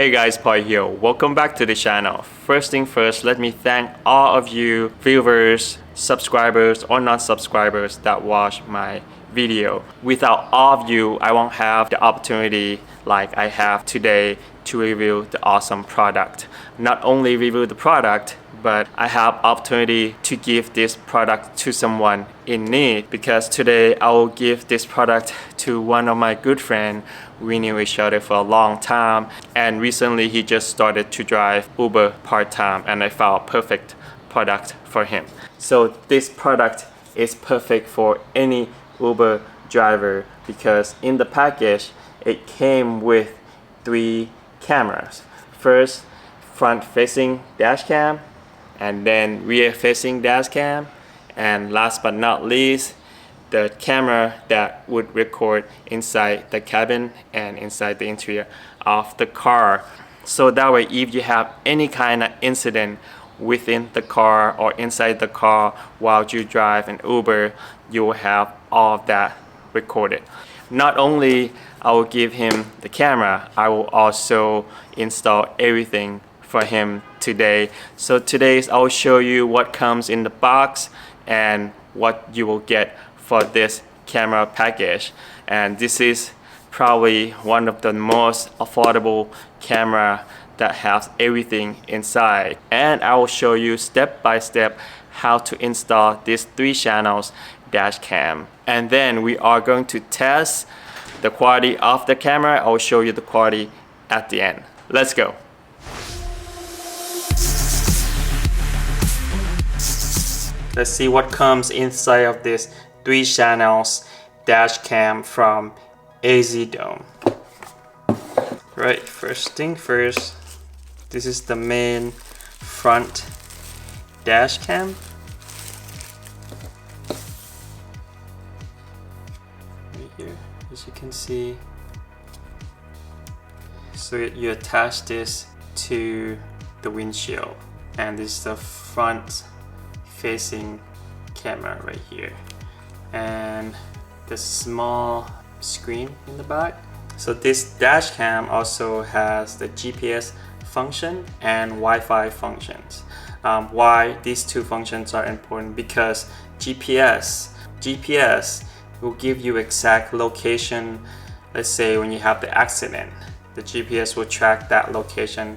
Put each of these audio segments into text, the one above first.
Hey guys, Pai here. Welcome back to the channel. First thing first, let me thank all of you viewers, subscribers or non-subscribers that watch my video. Without all of you, I won't have the opportunity like I have today to review the awesome product. Not only review the product, but I have opportunity to give this product to someone in need, because today I will give this product to one of my good friends. We knew each other for a long time, and recently he just started to drive Uber part-time, and I found a perfect product for him. So this product is perfect for any Uber driver because in the package it came with 3 cameras. First, front facing dash cam, and then rear facing dash cam, and last but not least, the camera that would record inside the cabin and inside the interior of the car. So that way, if you have any kind of incident within the car or inside the car while you drive an Uber, you will have all of that recorded. Not only I will give him the camera, I will also install everything for him today. So today I will show you what comes in the box and what you will get for this camera package. And this is probably one of the most affordable camera that has everything inside. And I will show you step by step how to install these 3 channels dash cam. And then we are going to test the quality of the camera. I will show you the quality at the end. Let's go. Let's see what comes inside of this 3 channels dash cam from Azdome. Right, first thing first, this is the main front dash cam. Right here, as you can see. So you attach this to the windshield, and this is the front facing camera right here, and the small screen in the back. So this dash cam also has the GPS function and Wi-Fi functions. Why these 2 functions are important? Because GPS will give you exact location. Let's say when you have the accident, the GPS will track that location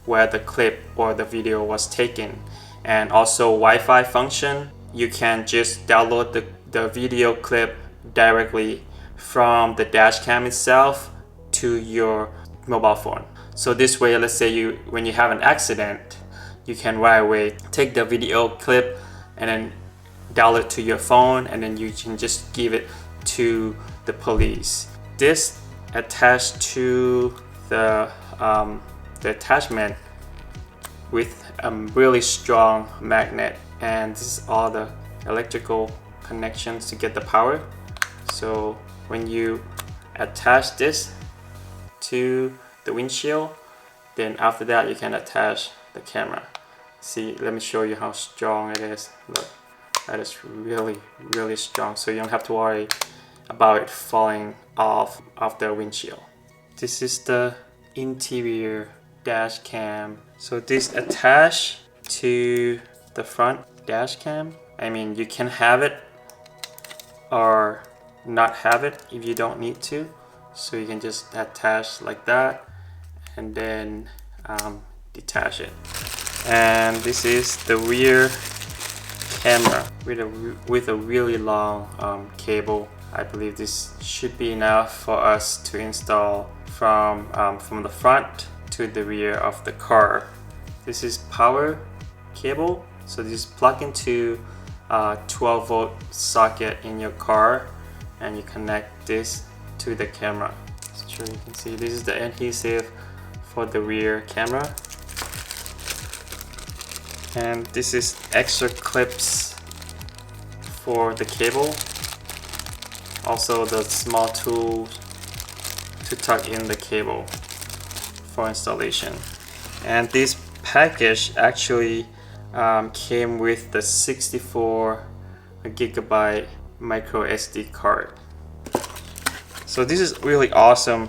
where the clip or the video was taken. And also Wi-Fi function, you can just download the video clip directly from the dash cam itself to your mobile phone. So this way, let's say when you have an accident, you can right away take the video clip and then download it to your phone, and then you can just give it to the police. This attached to the attachment with a really strong magnet, and this is all the electrical connections to get the power. So when you attach this to the windshield, then after that you can attach the camera. See, let me show you how strong it is. Look, that is really strong, so you don't have to worry about it falling off the windshield. This is the interior dash cam. So this attached to the front dash cam. I mean, you can have it or not have it if you don't need to. So you can just attach like that and then detach it. And this is the rear camera with a really long cable. I believe this should be enough for us to install from the front to the rear of the car. This is power cable, so this is plug into a 12-volt socket in your car, and you connect this to the camera. So you can see this is the adhesive for the rear camera, and this is extra clips for the cable, also the small tool to tuck in the cable for installation. And this package actually came with the 64 gigabyte micro SD card. So this is really awesome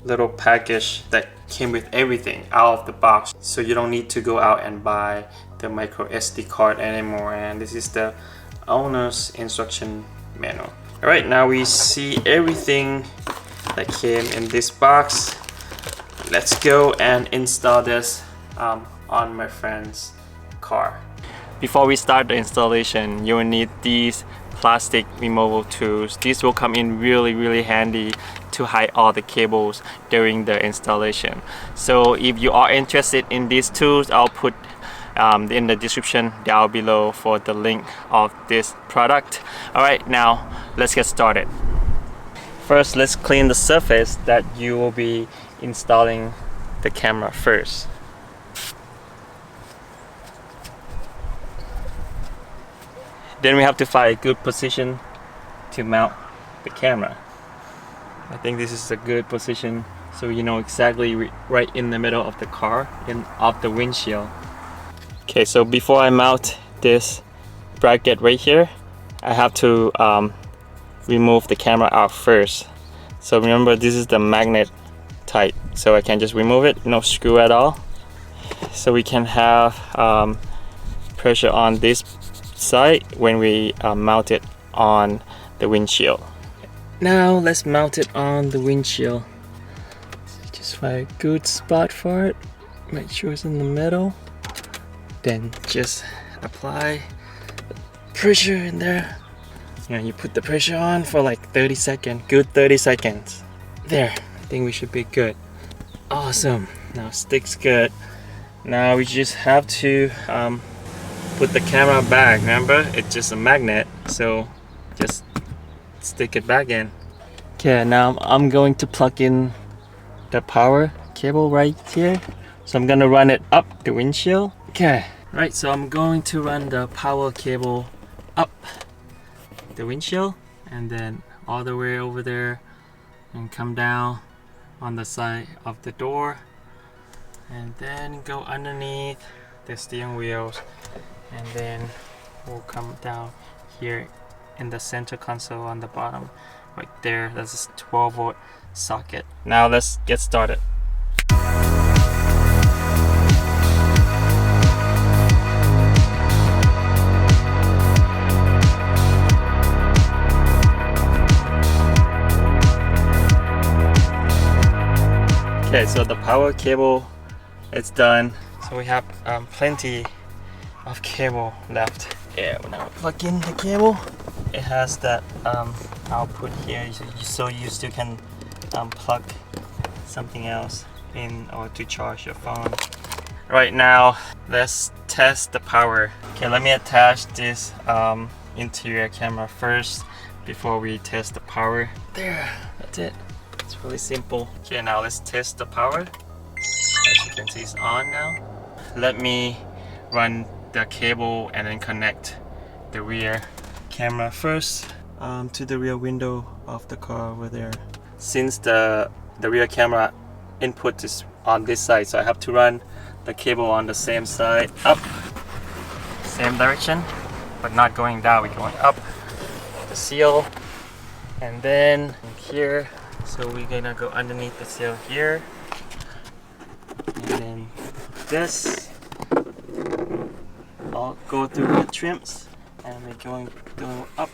little package that came with everything out of the box, so you don't need to go out and buy the micro SD card anymore. And this is the owner's instruction manual. All right, now we see everything that came in this box. Let's go and install this on my friend's car. Before we start the installation, you will need these plastic removal tools. These will come in really handy to hide all the cables during the installation. So if you are interested in these tools, I'll put in the description down below for the link of this product. Alright, now let's get started. First, let's clean the surface that you will be installing the camera first. Then we have to find a good position to mount the camera. I think this is a good position, so you know exactly right in the middle of the car, of the windshield. Okay, so before I mount this bracket right here, I have to remove the camera out first. So remember, this is the magnet type, so I can just remove it, no screw at all. So we can have pressure on this side when we mount it on the windshield. Now let's mount it on the windshield. Just find a good spot for it. Make sure it's in the middle. Then just apply pressure in there. You put the pressure on for like 30 seconds. Good 30 seconds. There. I think we should be good. Awesome. Now sticks good. Now we just have to put the camera back. Remember, it's just a magnet, so just stick it back in. Okay, now I'm going to plug in the power cable right here. So I'm gonna run it up the windshield. Okay, right, so I'm going to run the power cable up the windshield and then all the way over there and come down on the side of the door and then go underneath the steering wheels, and then we'll come down here in the center console on the bottom right there. That's a 12-volt socket. Now let's get started. Okay, so the power cable is done. So we have plenty of cable left. Yeah, now we plug in the cable. It has that output here, so you still can plug something else in or to charge your phone. Right now, let's test the power. Okay, let me attach this interior camera first before we test the power. There, that's it. It's really simple. Okay, now let's test the power. As you can see, it's on now. Let me run the cable and then connect the rear camera first to the rear window of the car over there. Since the rear camera input is on this side, so I have to run the cable on the same side, up, same direction, but not going down, we're going up the seal, and then here. So we're gonna go underneath the seal here, and then this. I'll go through the trims, and we're going up,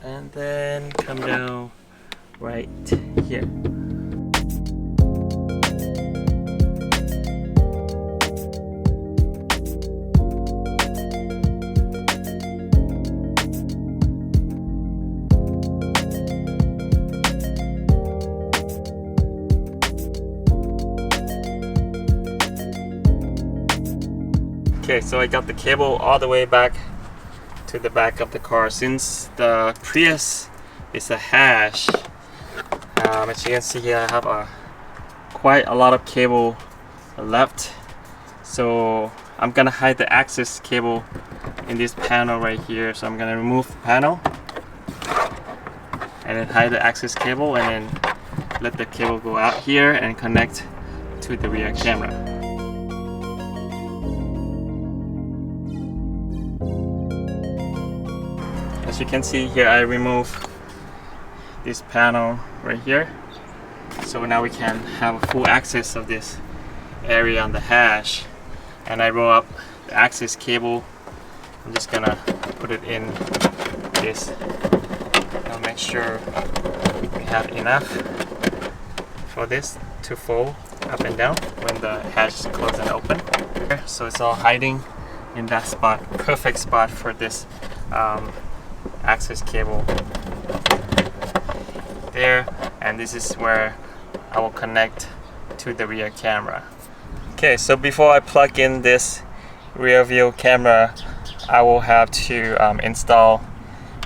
and then come down right here. Okay, so I got the cable all the way back to the back of the car. Since the Prius is a hash, as you can see here, I have quite a lot of cable left. So I'm gonna hide the access cable in this panel right here. So I'm gonna remove the panel and then hide the access cable, and then let the cable go out here and connect to the rear camera. As you can see here, I remove this panel right here. So now we can have full access of this area on the hash. And I roll up the access cable. I'm just gonna put it in this. I'll make sure we have enough for this to fold up and down when the hash is closed and open. So it's all hiding in that spot. Perfect spot for this access cable there, and this is where I will connect to the rear camera. Okay, so before I plug in this rear view camera, I will have to install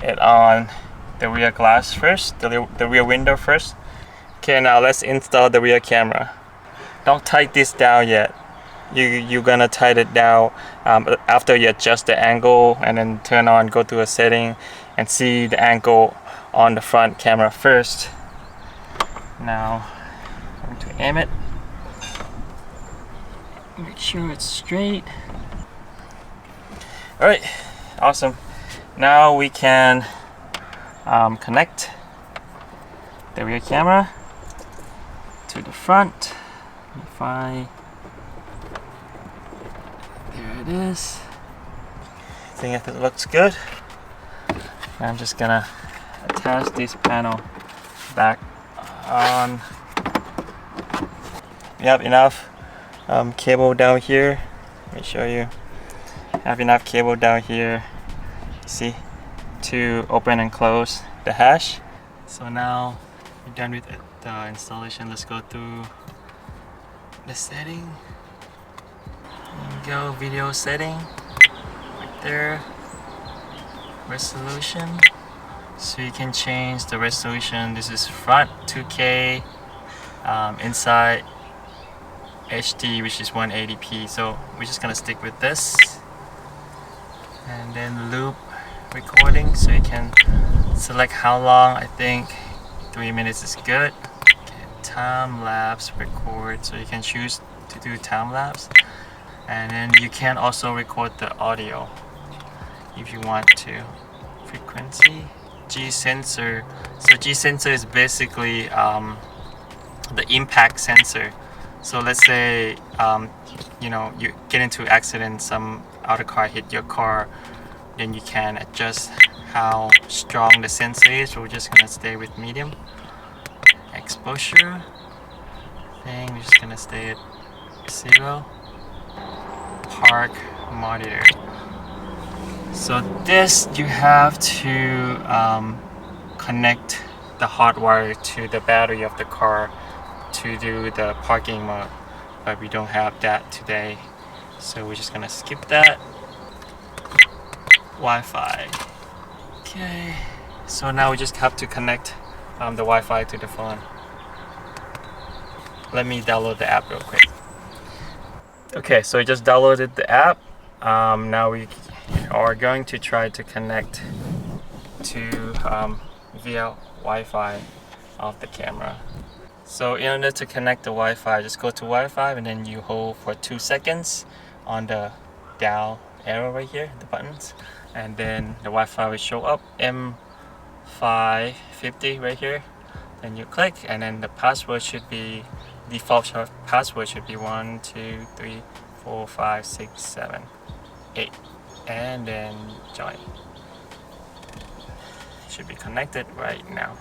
it on the rear glass first, the rear window first. Okay, now let's install the rear camera. Don't tighten this down yet. You're gonna tighten it down after you adjust the angle and then turn on, go to a setting and see the angle on the front camera first. Now I'm going to aim it. Make sure it's straight. Alright, awesome. Now we can connect the rear camera to the front. Let me find. There it is. I think if it looks good, I'm just gonna attach this panel back on. We have enough cable down here. Let me show you. Have enough cable down here, see, to open and close the hash. So now we're done with the installation. Let's go through the setting. There we go, video setting right there. Resolution. So you can change the resolution. This is front 2K, inside HD, which is 180p. So we're just gonna stick with this. And then loop recording, so you can select how long. I think 3 minutes is good. Okay, time lapse record, so you can choose to do time lapse. And then you can also record the audio if you want to. Frequency, G sensor. So G sensor is basically the impact sensor. So let's say you know, you get into an accident, some other car hit your car, then you can adjust how strong the sensor is. So we're just gonna stay with medium. Exposure thing, we're just gonna stay at 0. Park monitor. So this you have to connect the hot wire to the battery of the car to do the parking mode, but we don't have that today, so we're just gonna skip that. Wi-Fi. Okay, so now we just have to connect the Wi-Fi to the phone. Let me download the app real quick. Okay, so I just downloaded the app. Now we are going to try to connect to via Wi-Fi of the camera. So in order to connect the Wi-Fi, just go to Wi-Fi and then you hold for 2 seconds on the down arrow right here, the buttons, and then the Wi-Fi will show up M550 right here. Then you click, and then the password should be, default password should be 1 2 3 4 5 6 7 8, and then join. Should be connected right now.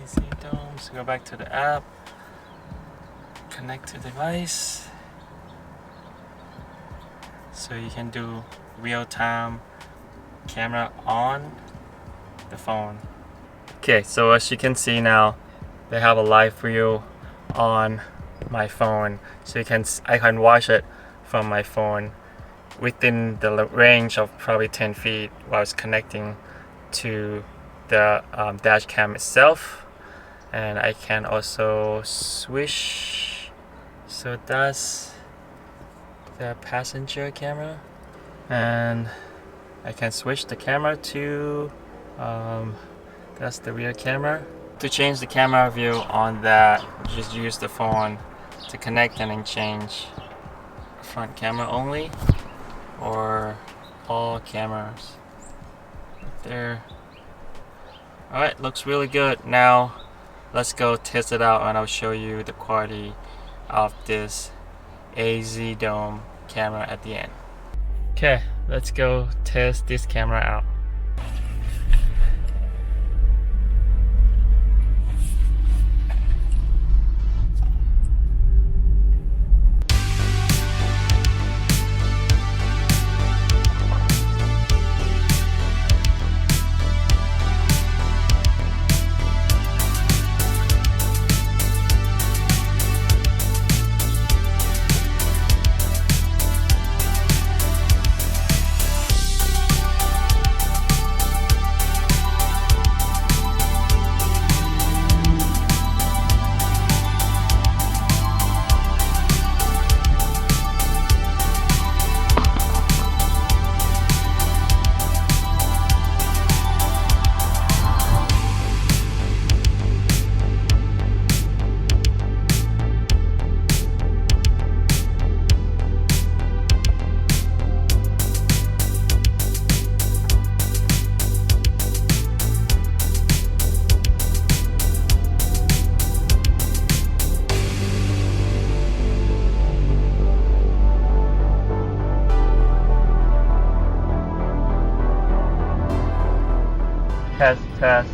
Azdome. So go back to the app, connect to device, so you can do real-time camera on the phone. Okay, so as you can see now, they have a live view on my phone, so I can watch it from my phone within the range of probably 10 feet while it's connecting to the dash cam itself. And I can also switch, so that's the passenger camera, and I can switch the camera to that's the rear camera. To change the camera view on that, just use the phone to connect and then change front camera only or all cameras there. Alright, looks really good. Now let's go test it out and I'll show you the quality of this Azdome camera at the end. Okay, let's go test this camera out. Test.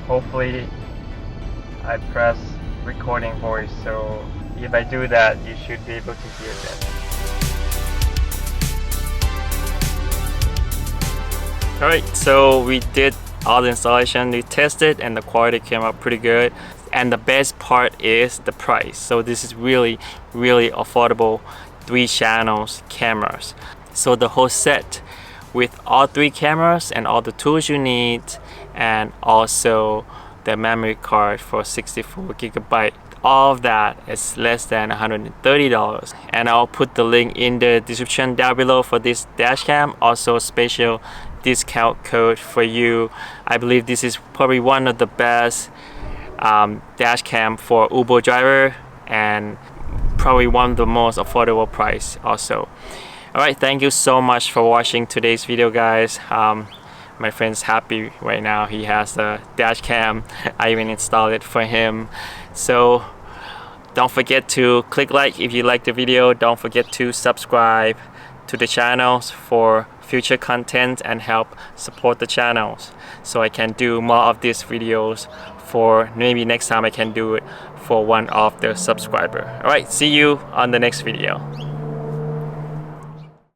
Hopefully I press recording voice, so if I do that you should be able to hear that. Alright, so we did all the installation, we tested, and the quality came out pretty good. And the best part is the price. So this is really affordable 3 channels cameras. So the whole set with all 3 cameras and all the tools you need, and also the memory card for 64GB, all of that is less than $130. And I'll put the link in the description down below for this dash cam. Also special discount code for you. I believe this is probably one of the best dash cam for Uber driver, and probably one of the most affordable price also. Alright, thank you so much for watching today's video, guys. My friend's happy right now. He has the dash cam. I even installed it for him. So don't forget to click like if you like the video. Don't forget to subscribe to the channels for future content and help support the channels so I can do more of these videos. For maybe next time I can do it for one of the subscriber. Alright, see you on the next video.